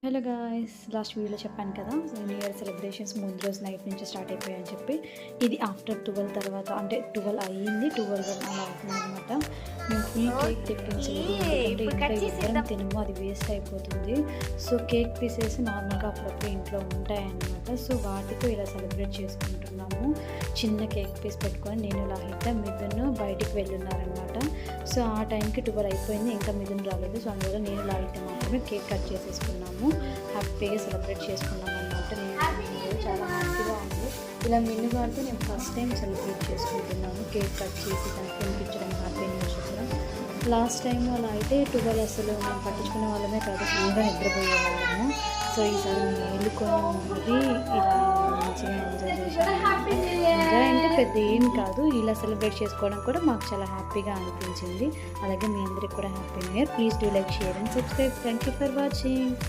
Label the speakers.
Speaker 1: Hello guys, last వీడియోలో చెప్పాను కదా న్యూ ఇయర్ సెలబ్రేషన్స్ ముందు రోజు నైట్ నుంచి స్టార్ట్ అయిపోయాయని చెప్పి. ఇది ఆఫ్టర్ 12 తర్వాత, అంటే 12 అయ్యింది, 12 అలా అవుతుంది అనమాట. మేము ఫుల్ కేక్ తెప్పించలేదు, ఎందుకంటే ఇంట్లో ఇద్దరం తినము, అది వేస్ట్ అయిపోతుంది. సో కేక్ పీసెస్ నార్మల్గా అప్పుడప్పుడు ఇంట్లో ఉంటాయన్నమాట. సో వాటితో ఇలా సెలబ్రేట్ చేసుకుంటున్నాము. చిన్న కేక్ పీస్ పెట్టుకొని నేను లాహిత మిథున్ బయటికి వెళ్ళున్నారనమాట. సో ఆ టైంకి 12 అయిపోయింది, ఇంకా మిథున్ రాలేదు. సో అందువల్ల నేను లాహిత మాత్రమే కేక్ కట్ చేసేసుకున్నాము. హ్యాపీగా సెలబ్రేట్ చేసుకున్నాం అనమాట. నేను చాలా హ్యాపీగా ఉంది. ఇలా మిన్నుగాడితో నేను ఫస్ట్ టైం సెలబ్రేట్ చేసుకుంటున్నాను, కేక్ కట్ చేసి తనకి తినిపించడం, హ్యాపీ న్యూస్ చెప్పడం. లాస్ట్ టైం అలా అయితే 12 అసలు మేము పట్టించుకునే వాళ్ళమే కాదు, ఫుల్గా నిద్రపోయే వాళ్ళము. సో ఈసారి మేలుకొని మరీ ఇలా మంచిగా ఎంజాయ్ చేసాము. ఎంజాయ్ అంటే పెద్ద ఏం కాదు, ఇలా సెలబ్రేట్ చేసుకోవడం కూడా మాకు చాలా హ్యాపీగా అనిపించింది. అలాగే మీ అందరికీ కూడా happy new year. Please do like, share and subscribe. Thank you for watching.